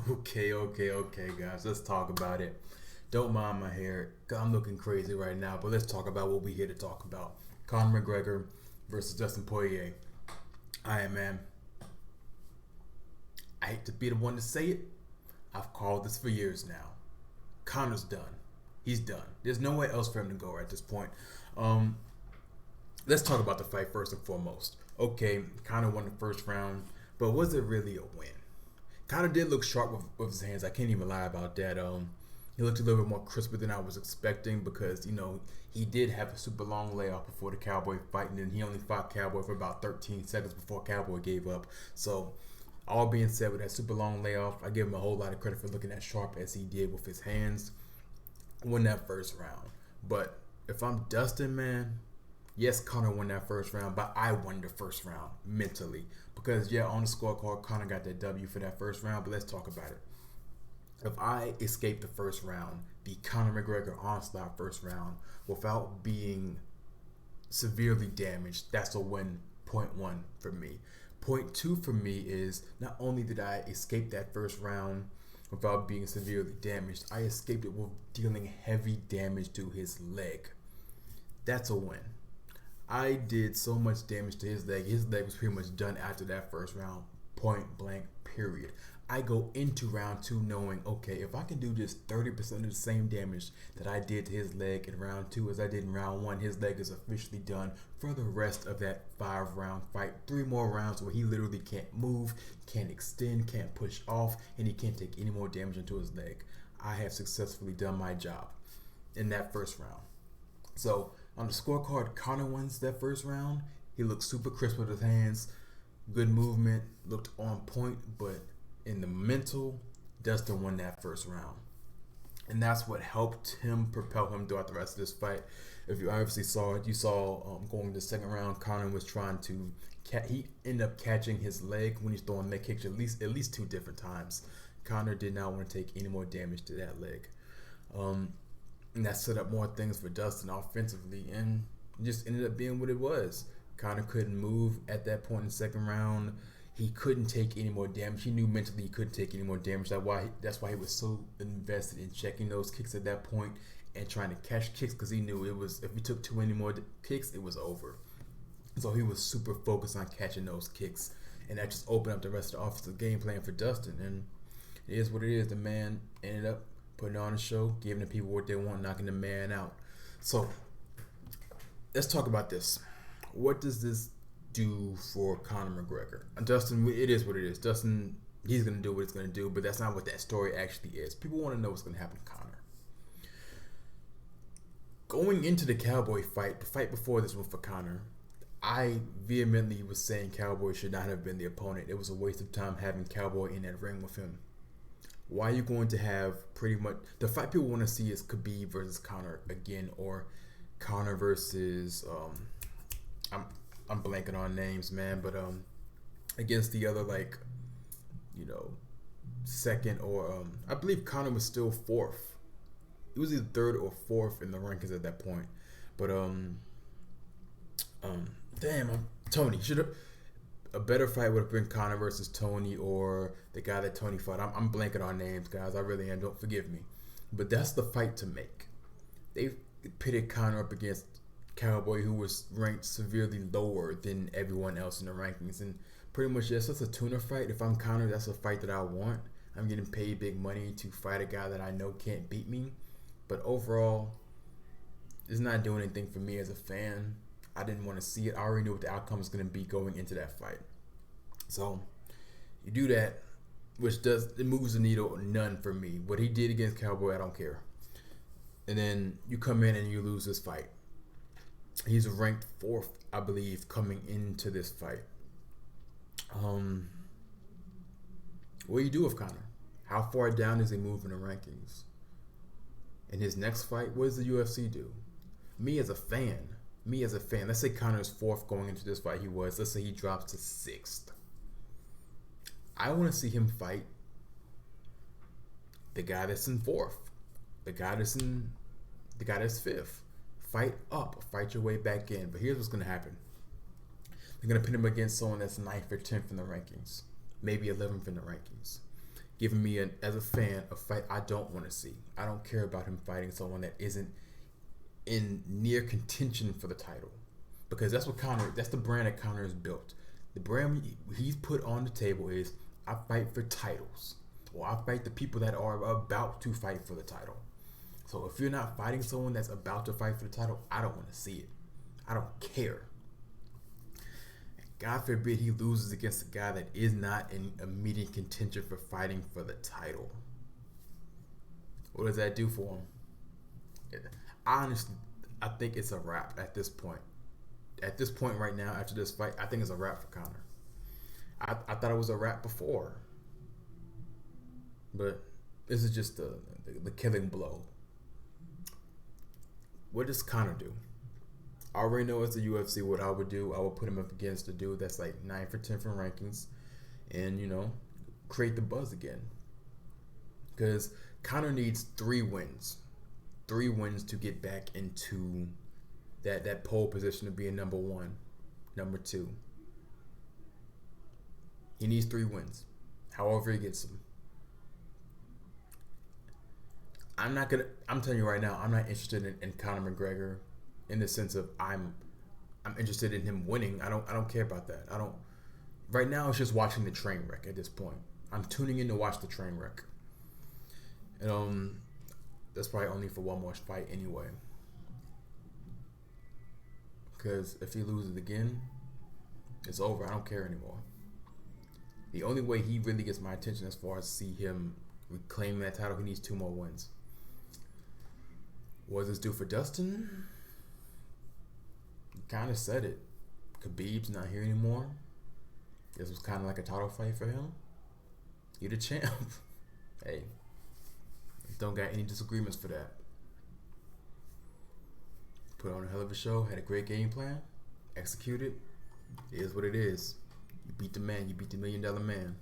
Okay, guys. Let's talk about it. Don't mind my hair. I'm looking crazy right now, but let's talk about what we're here to talk about. Conor McGregor versus Dustin Poirier. Alright, man. I hate to be the one to say it. I've called this for years now. Conor's done. He's done. There's nowhere else for him to go at this point. Um, let's talk about the fight first and foremost. Okay, Conor won the first round, but was it really a win? Conor did look sharp with his hands. I can't even lie about that. He looked a little bit more crisper than I was expecting because he did have a super long layoff before the Cowboy fight, and then he only fought Cowboy for about 13 seconds before Cowboy gave up. So, all being said, with that super long layoff, I give him a whole lot of credit for looking as sharp as he did with his hands. Won that first round, but if I'm Dustin, man, yes, Conor won that first round, but I won the first round mentally. Because, yeah, on the scorecard, Conor got that W for that first round, but let's talk about it. If I escape the first round, the Conor McGregor onslaught first round, without being severely damaged, that's a win. Point one for me. Point two for me is not only did I escape that first round without being severely damaged, I escaped it with dealing heavy damage to his leg. That's a win. I did so much damage to his leg. His leg was pretty much done after that first round, point blank, period. I go into round two knowing, okay, if I can do just 30% of the same damage that I did to his leg in round two as I did in round one, his leg is officially done for the rest of that 5-round fight. 3 more rounds where he literally can't move, can't extend, can't push off, and he can't take any more damage into his leg. I have successfully done my job in that first round. So, on the scorecard, Conor wins that first round. He looked super crisp with his hands, good movement, looked on point, but in the mental, Dustin won that first round. And that's what helped him propel him throughout the rest of this fight. If you obviously saw it, you saw going to the second round, Conor was trying to he ended up catching his leg when he's throwing leg kicks at least 2 different times. Conor did not want to take any more damage to that leg. And that set up more things for Dustin offensively, and it just ended up being what it was. Conor couldn't move at that point in the second round. He couldn't take any more damage. He knew mentally he couldn't take any more damage. That's why he was so invested in checking those kicks at that point and trying to catch kicks, because he knew if he took too many more kicks, it was over. So he was super focused on catching those kicks, and that just opened up the rest of the offensive game plan for Dustin. And it is what it is. The man ended up putting on a show, giving the people what they want, knocking the man out. So let's talk about this. What does this do for Conor McGregor? Dustin, it is what it is. Dustin, he's going to do what he's going to do, but that's not what that story actually is. People want to know what's going to happen to Conor. Going into the Cowboy fight, the fight before this one for Conor, I vehemently was saying Cowboy should not have been the opponent. It was a waste of time having Cowboy in that ring with him. Why are you going to have pretty much the fight people want to see is Khabib versus Conor again, or Conor versus I'm blanking on names, man, but against the other second, or I believe Conor was still 4th. He was either 3rd or 4th in the rankings at that point. But Tony should have. A better fight would have been Conor versus Tony, or the guy that Tony fought. I'm blanking on names, guys. I really am. Don't forgive me. But that's the fight to make. They pitted Conor up against Cowboy, who was ranked severely lower than everyone else in the rankings. And pretty much, yes, that's a tuna fight. If I'm Conor, that's a fight that I want. I'm getting paid big money to fight a guy that I know can't beat me. But overall, it's not doing anything for me as a fan. I didn't want to see it. I already knew what the outcome was going to be going into that fight. So, you do that, it moves the needle none for me. What he did against Cowboy, I don't care. And then you come in and you lose this fight. He's ranked 4th, I believe, coming into this fight. What do you do with Conor? How far down does he move in the rankings? In his next fight, what does the UFC do? Me as a fan, let's say Conor is 4th going into this fight. Let's say he drops to 6th. I want to see him fight the guy that's in 4th, the guy that's 5th. Fight up, fight your way back in. But here's what's going to happen. They're going to pin him against someone that's 9th or 10th in the rankings, maybe 11th in the rankings. giving me, as a fan, a fight I don't want to see. I don't care about him fighting someone that isn't in near contention for the title, because that's what Conor. That's the brand that Conor has built. The brand he's put on the table is, I fight for titles, or I fight the people that are about to fight for the title. So if you're not fighting someone that's about to fight for the title, I don't want to see it. I don't care. God forbid he loses against a guy that is not in immediate contention for fighting for the title. What does that do for him? Honestly, I think it's a wrap at this point. At this point right now, after this fight, I think it's a wrap for Conor. I thought it was a wrap before, but this is just the killing blow. What does Conor do? I already know it's the UFC. What I would do, I would put him up against a dude that's like 9 for 10 from rankings, and create the buzz again. Because Conor needs 3 wins, 3 wins to get back into that pole position of being number 1, number 2. He needs 3 wins, however he gets them. I'm telling you right now, I'm not interested in Conor McGregor in the sense of I'm interested in him winning. I don't care about that. Right now it's just watching the train wreck at this point. I'm tuning in to watch the train wreck. And that's probably only for one more fight anyway. Because if he loses again, it's over. I don't care anymore. The only way he really gets my attention as far as see him reclaim that title, he needs 2 more wins. What does this do for Dustin? He kind of said it. Khabib's not here anymore. This was kind of like a title fight for him. You're the champ. Hey, don't got any disagreements for that. Put on a hell of a show. Had a great game plan. Executed. It is what it is. You beat the man. You beat the $1 million man.